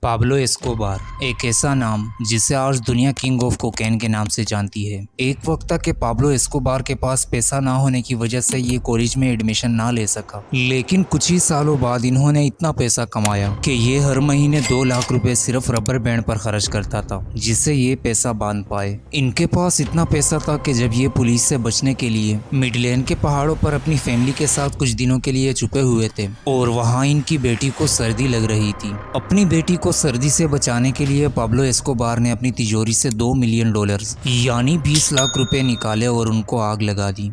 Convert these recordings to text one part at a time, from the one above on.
Pablo Escobar एक ऐसा नाम जिसे आज दुनिया किंग ऑफ कोकेन के नाम से जानती है। एक वक्त तक के पाब्लो एस्कोबार के पास पैसा ना होने की वजह से ये कॉलेज में एडमिशन ना ले सका, लेकिन कुछ ही सालों बाद इन्होंने इतना पैसा कमाया कि ये हर महीने 2 लाख रुपए सिर्फ रबर बैंड पर खर्च करता था, जिससे ये पैसा बांध पाए। इनके पास इतना पैसा था कि जब ये पुलिस से बचने के लिए मिडलैंड के पहाड़ों पर अपनी फैमिली के साथ कुछ दिनों के लिए छुपे हुए थे और वहाँ इनकी बेटी को सर्दी लग रही थी। अपनी बेटी को सर्दी से बचाने के लिए पाब्लो एस्कोबार ने अपनी तिजोरी से $2 मिलियन यानी 20 लाख रुपए निकाले और उनको आग लगा दी।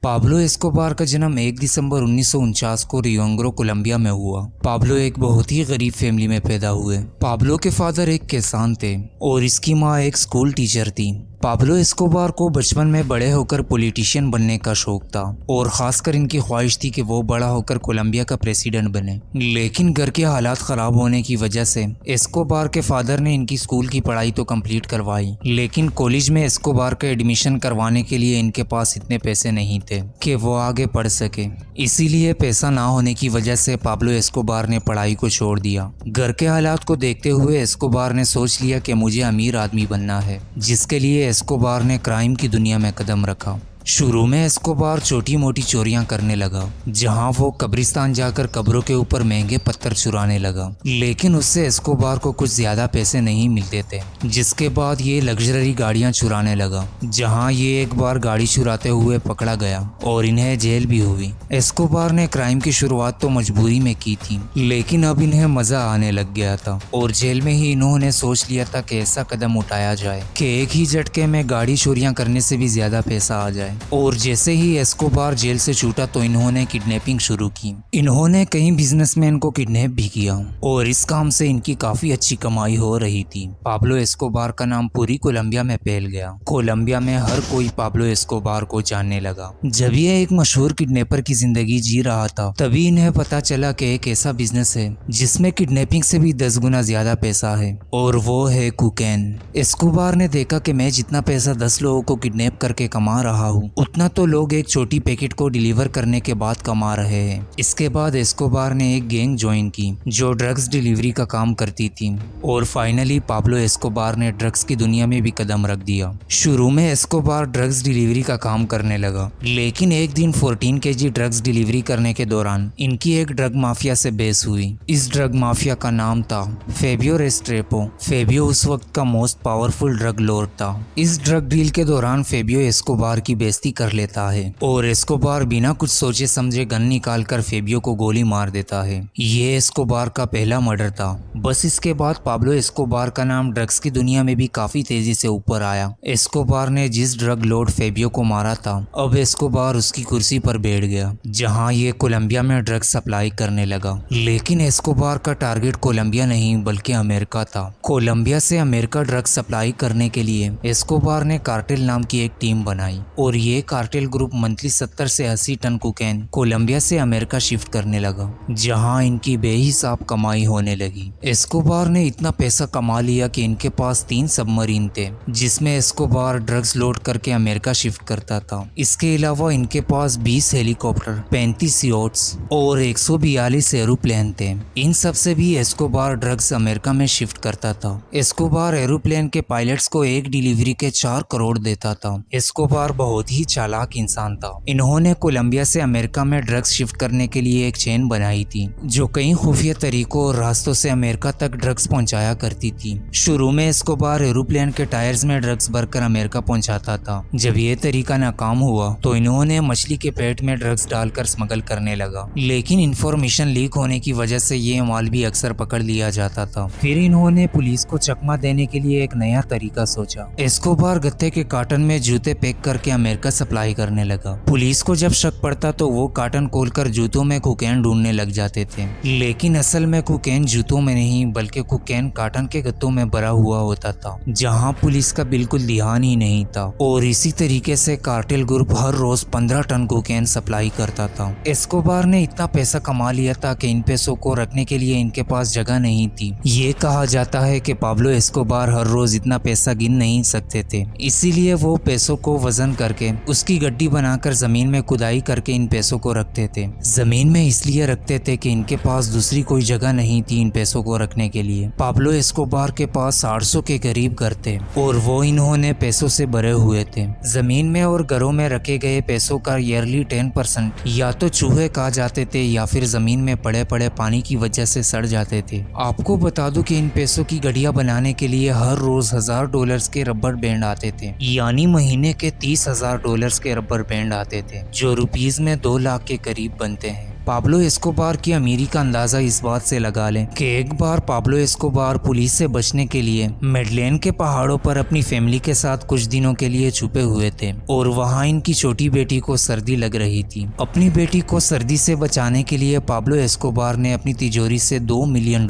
पाब्लो एस्कोबार का जन्म 1 दिसंबर 1949 को रियोंग्रो कोलंबिया में हुआ। पाब्लो एक बहुत ही गरीब फैमिली में पैदा हुए। पाब्लो के फादर एक किसान थे और इसकी माँ एक स्कूल टीचर थी। पाब्लो एस्कोबार को बचपन में बड़े होकर पॉलिटिशियन बनने का शौक था और खासकर इनकी ख्वाहिश थी कि वो बड़ा होकर कोलंबिया का प्रेसिडेंट बने, लेकिन घर के हालात खराब होने की वजह से एस्कोबार के फादर ने इनकी स्कूल की पढ़ाई तो कंप्लीट करवाई, लेकिन कॉलेज में एस्कोबार का एडमिशन करवाने के लिए इनके पास इतने पैसे नहीं थे कि वो आगे पढ़ सके। इसीलिए पैसा ना होने की वजह से पाब्लो एस्कोबार ने पढ़ाई को छोड़ दिया। घर के हालात को देखते हुए एस्कोबार ने सोच लिया कि मुझे अमीर आदमी बनना है, जिसके लिए एस्कोबार ने क्राइम की दुनिया में कदम रखा। शुरू में एस्कोबार छोटी मोटी चोरियां करने लगा, जहां वो कब्रिस्तान जाकर कब्रों के ऊपर महंगे पत्थर चुराने लगा, लेकिन उससे एस्कोबार को कुछ ज्यादा पैसे नहीं मिलते थे। जिसके बाद ये लग्जरी गाड़ियां चुराने लगा, जहां ये एक बार गाड़ी चुराते हुए पकड़ा गया और इन्हें जेल भी हुई। एस्कोबार ने क्राइम की शुरुआत तो मजबूरी में की थी, लेकिन अब इन्हें मजा आने लग गया था और जेल में ही इन्होंने सोच लिया था कि ऐसा कदम उठाया जाए कि एक ही झटके में गाड़ी चोरियां करने से भी ज्यादा पैसा आ जाए। और जैसे ही एस्कोबार जेल से छूटा तो इन्होंने किडनैपिंग शुरू की। इन्होंने कई बिजनेसमैन को किडनैप भी किया और इस काम से इनकी काफी अच्छी कमाई हो रही थी। पाब्लो एस्कोबार का नाम पूरी कोलंबिया में फैल गया। कोलंबिया में हर कोई पाब्लो एस्कोबार को जानने लगा। जब ये एक मशहूर किडनैपर की जिंदगी जी रहा था, तभी इन्हें पता चला कि एक ऐसा बिजनेस है जिसमें किडनैपिंग से भी 10 गुना ज्यादा पैसा है, और वो है कोकेन। एस्कोबार ने देखा कि मैं जितना पैसा 10 लोगों को किडनैप करके कमा रहा हूँ, उतना तो लोग एक छोटी पैकेट को डिलीवर करने के बाद कमा रहे हैं। इसके बाद एस्कोबार ने एक गैंग ज्वाइन की जो ड्रग्स डिलीवरी का काम करती थी, और फाइनली पाब्लो एस्कोबार ने ड्रग्स की दुनिया में भी कदम रख दिया। शुरू में एस्कोबार ड्रग्स डिलीवरी का काम करने लगा, लेकिन एक दिन 14 केजी ड्रग्स डिलीवरी करने के दौरान इनकी एक ड्रग माफिया से बहस हुई। इस ड्रग माफिया का नाम था फेबियो रेस्ट्रेपो। फेबियो उस वक्त का मोस्ट पावरफुल ड्रग लॉर्ड था। इस ड्रग डील के दौरान फेबियो एस्कोबार की बेइज्जती कर लेता है और एस्कोबार बिना कुछ सोचे समझे गन निकालकर फेबियो को गोली मार देता है। ये एस्कोबार का पहला मर्डर था। बस इसके बाद पाब्लो एस्कोबार का नाम ड्रग्स की दुनिया में भी काफी तेजी से ऊपर आया। एस्कोबार ने जिस ड्रग लॉर्ड फेबियो को मारा था, अब एस्कोबार उसकी कुर्सी पर बैठ गया, जहां ये कोलंबिया में ड्रग्स सप्लाई करने लगा। लेकिन एस्कोबार का टारगेट कोलंबिया नहीं बल्कि अमेरिका था। कोलंबिया से अमेरिका ड्रग्स सप्लाई करने के लिए एस्कोबार ने कार्टेल नाम की एक टीम बनाई और ये कार्टेल ग्रुप मंथली 70 से 80 टन कोकेन कोलंबिया से अमेरिका शिफ्ट करने लगा, जहां इनकी बेहिसाब कमाई होने लगी। एस्कोबार ने इतना पैसा कमा लिया कि इनके पास 3 सबमरीन थे, जिसमें एस्कोबार ड्रग्स लोड करके अमेरिका शिफ्ट करता था। इसके अलावा इनके पास 20 हेलीकॉप्टर, 35 याchts और 142 एरोप्लेन थे। इन सब से भी एस्कोबार ड्रग्स अमेरिका में शिफ्ट करता था। एस्कोबार एरोप्लेन के पायलट्स को एक डिलीवरी के 4 करोड़ देता था। एस्कोबार बहुत ही चालाक इंसान था। इन्होंने कोलंबिया से अमेरिका में ड्रग्स शिफ्ट करने के लिए एक चेन बनाई थी, जो कई खुफिया तरीकों और रास्तों से अमेरिका तक ड्रग्स पहुंचाया करती थी। शुरू में एस्कोबार एरोप्लेन के टायर्स में ड्रग्स भरकर अमेरिका पहुंचाता था। जब ये तरीका नाकाम हुआ तो इन्होंने मछली के पेट में ड्रग्स डालकर स्मगल करने लगा, लेकिन इंफॉर्मेशन लीक होने की वजह से ये माल भी अक्सर पकड़ लिया जाता था। फिर इन्होंने पुलिस को चकमा देने के लिए एक नया तरीका सोचा। एस्कोबार गत्ते के कार्टन में जूते पैक करके अमेरिका सप्लाई करने लगा। पुलिस को जब शक पड़ता तो वो कार्टन खोलकर जूतों में कोकेन ढूंढने लग जाते थे, लेकिन असल में कोकेन जूतों में नहीं बल्कि कोकेन कार्टन के गत्तों में भरा हुआ होता था, जहां पुलिस का बिल्कुल ध्यान ही नहीं था। और इसी तरीके से कार्टेल ग्रुप हर रोज 15 टन कोकेन सप्लाई करता था। एस्कोबार ने इतना पैसा कमा लिया था कि इन पैसों को रखने के लिए इनके पास जगह नहीं थी। ये कहा जाता है कि पाब्लो एस्कोबार हर रोज इतना पैसा गिन नहीं सकते थे, इसीलिए वो पैसों को वजन करके करके उसकी गड्डी बनाकर जमीन में खुदाई करके इन पैसों को रखते थे। जमीन में इसलिए रखते थे कि इनके पास दूसरी कोई जगह नहीं थी इन पैसों को रखने के लिए। पाब्लो एस्कोबार के पास 800 के करीब घर थे और वो इन्होंने पैसों से भरे हुए थे। जमीन में और घरों में रखे गए पैसों का ईयरली 10% या तो चूहे खा जाते थे या फिर जमीन में पड़े पड़े पानी की वजह से सड़ जाते थे। आपको बता दूं कि इन पैसों की घड़ियां बनाने के लिए हर रोज $1000 के रबर बैंड आते थे, यानी महीने के $30,000 के रबर बैंड आते थे, जो रुपीज में 2 लाख के करीब बनते हैं। पाब्लो एस्कोबार की अमीरी का अंदाजा इस बात से लगा लें कि एक बार पाब्लो एस्कोबार पुलिस से बचने के लिए मेडलेन के पहाड़ों पर अपनी फैमिली के साथ कुछ दिनों के लिए छुपे हुए थे और वहां इनकी छोटी बेटी को सर्दी लग रही थी। अपनी बेटी को सर्दी से बचाने के लिए पाब्लो एस्कोबार ने अपनी तिजोरी से $2 मिलियन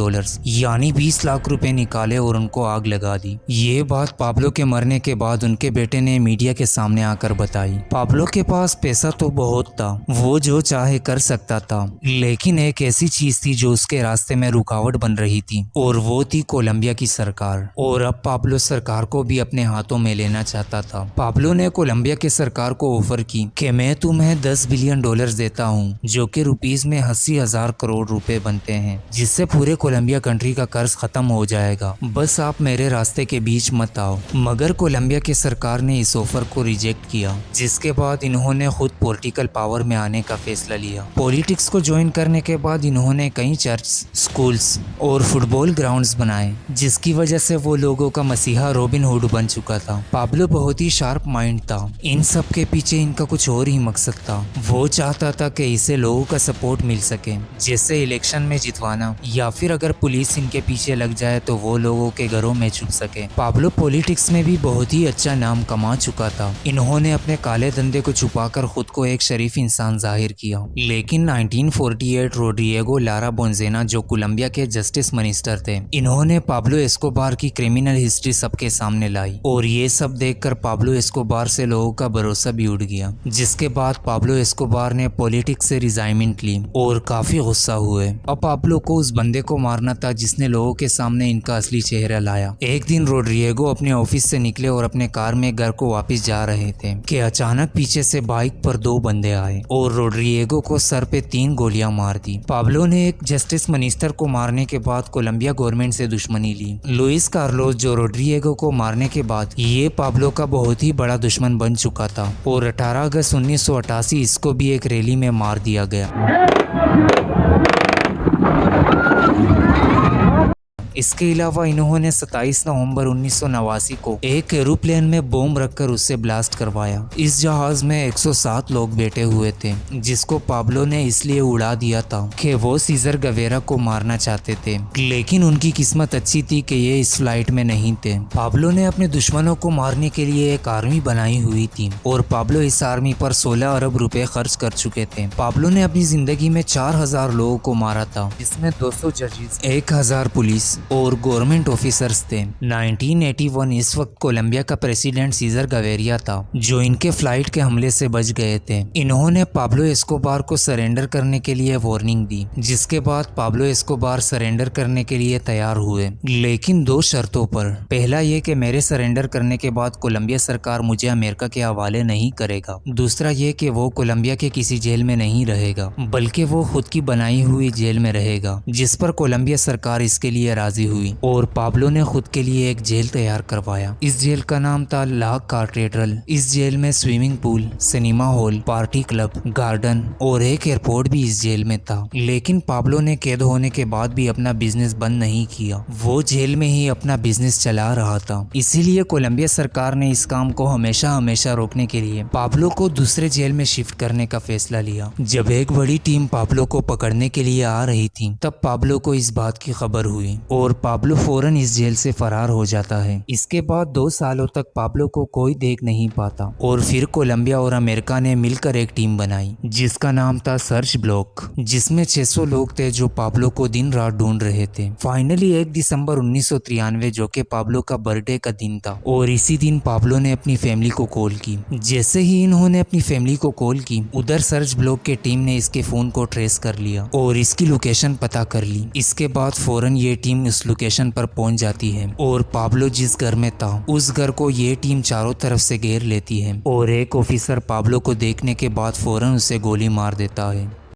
यानी 20 लाख रुपए निकाले और उनको आग लगा दी। ये बात पाब्लो के मरने के बाद उनके बेटे ने मीडिया के सामने आकर बताई। पाब्लो के पास पैसा तो बहुत था, वो जो चाहे कर सकता था, लेकिन एक ऐसी चीज थी जो उसके रास्ते में रुकावट बन रही थी और वो थी कोलंबिया की सरकार। और अब पाब्लो सरकार को भी अपने हाथों में लेना चाहता था। पाब्लो ने कोलंबिया की सरकार को ऑफर की कि मैं तुम्हें $10 बिलियन देता हूँ, जो कि रुपीज में 80,000 करोड़ रुपए बनते हैं, जिससे पूरे कोलंबिया कंट्री का कर्ज खत्म हो जाएगा। बस आप मेरे रास्ते के बीच मत आओ। मगर कोलंबिया की सरकार ने इस ऑफर को रिजेक्ट किया, जिसके बाद इन्होंने खुद पॉलिटिकल पावर में आने का फैसला लिया। पॉलिटिक्स को ज्वाइन करने के बाद इन्होंने कई चर्च, स्कूल्स और फुटबॉल ग्राउंड्स बनाए, जिसकी वजह से वो लोगों का मसीहा रॉबिन हुड बन चुका था। पाब्लो बहुत ही शार्प माइंड था। इन सब के पीछे इनका कुछ और ही मकसद था। वो चाहता था कि इसे लोगों का सपोर्ट मिल सके, जैसे इलेक्शन में जितवाना, या फिर अगर पुलिस इनके पीछे लग जाए तो वो लोगों के घरों में छुप सके। पाब्लो पॉलिटिक्स में भी बहुत ही अच्छा नाम कमा चुका था। इन्होंने अपने काले धंधे को छुपाकर खुद को एक शरीफ इंसान जाहिर किया। लेकिन 1948 रोड्रिगो लारा बोंजेना, जो कोलंबिया के जस्टिस मिनिस्टर थे, इन्होंने पाब्लो एस्कोबार की क्रिमिनल हिस्ट्री सबके सामने लाई और ये सब देखकर पाब्लो एस्कोबार से लोगों का भरोसा भी उड़ गया। जिसके बाद पाब्लो एस्कोबार ने पॉलिटिक्स से रिजाइनमेंट ली और काफी गुस्सा हुए। अब पाब्लो को उस बंदे को मारना था जिसने लोगों के सामने इनका असली चेहरा लाया। एक दिन रोड्रिगो अपने ऑफिस से निकले और अपने कार में घर को वापस जा रहे थे कि अचानक पीछे से बाइक पर 2 बंदे आए और रोड्रिगो को सर पे 3 गोलियां मार दी। पाब्लो ने एक जस्टिस मिनिस्टर को मारने के बाद कोलंबिया गवर्नमेंट से दुश्मनी ली। लुइस कार्लोस, जो रोड्रिगो को मारने के बाद ये पाब्लो का बहुत ही बड़ा दुश्मन बन चुका था और 18 अगस्त 1988 इसको भी एक रैली में मार दिया गया। इसके अलावा इन्होंने 27 नवंबर 1989 को एक एरोप्लेन में बॉम्ब रखकर उससे ब्लास्ट करवाया। इस जहाज में 107 लोग बैठे हुए थे, जिसको पाब्लो ने इसलिए उड़ा दिया था कि वो सीजर गवेरा को मारना चाहते थे, लेकिन उनकी किस्मत अच्छी थी कि ये इस फ्लाइट में नहीं थे। पाब्लो ने अपने दुश्मनों को मारने के लिए एक आर्मी बनाई हुई थी और पाब्लो इस आर्मी पर 16 अरब रुपए खर्च कर चुके थे। पाब्लो ने अपनी जिंदगी में 4000 लोगों को मारा था, जिसमें 200 जजेस, 1000 पुलिस और गवर्नमेंट ऑफिसर्स थे। 1981 इस वक्त कोलंबिया का प्रेसिडेंट सीजर गवेरिया था, जो इनके फ्लाइट के हमले से बच गए थे। इन्होंने पाब्लो एस्कोबार को सरेंडर करने के लिए वार्निंग दी, जिसके बाद पाब्लो एस्कोबार सरेंडर करने के लिए तैयार हुए, लेकिन 2 शर्तों पर। पहला ये कि मेरे सरेंडर करने के बाद कोलंबिया सरकार मुझे अमेरिका के हवाले नहीं करेगा। दूसरा ये कि वो कोलंबिया के किसी जेल में नहीं रहेगा, बल्कि वो खुद की बनाई हुई जेल में रहेगा, जिस पर कोलंबिया सरकार इसके लिए राजी हुई और पाब्लो ने खुद के लिए एक जेल तैयार करवाया। इस जेल का नाम था ला कैथेड्रल। इस जेल में swimming pool, cinema hall, party club, garden और एक एयरपोर्ट भी इस जेल में था। लेकिन पाब्लो ने कैद होने के बाद भी अपना बिजनेस बंद नहीं किया, वो जेल में ही अपना बिजनेस चला रहा था। इसीलिए कोलंबिया सरकार ने इस काम को हमेशा रोकने के लिए पाब्लो को दूसरे जेल में शिफ्ट करने का फैसला लिया। जब एक बड़ी टीम पाब्लो को पकड़ने के लिए आ रही थी, तब पाब्लो को इस बात की खबर हुई और पाब्लो फौरन इस जेल से फरार हो जाता है। इसके बाद 2 सालों तक पाब्लो को कोई देख नहीं पाता और फिर कोलंबिया और अमेरिका ने मिलकर एक टीम बनाई, जिसका नाम था सर्च ब्लॉक, जिसमें 600 लोग थे जो पाब्लो को दिन रात ढूंढ रहे थे। फाइनली 1 दिसंबर 1993, जो कि पाब्लो का बर्थडे का दिन था, और इसी दिन पाब्लो ने अपनी फैमिली को कॉल की। जैसे ही इन्होंने अपनी फैमिली को कॉल की, उधर सर्च ब्लॉक के टीम ने इसके फोन को ट्रेस कर लिया और इसकी लोकेशन पता कर ली। इसके बाद फौरन ये टीम उस लोकेशन पर पहुंच जाती है और पाब्लो जिस घर में था उस घर को ये टीम चारों तरफ से घेर लेती है और एक ऑफिसर पाब्लो को देखने के बाद फौरन उसे गोली मार देता है।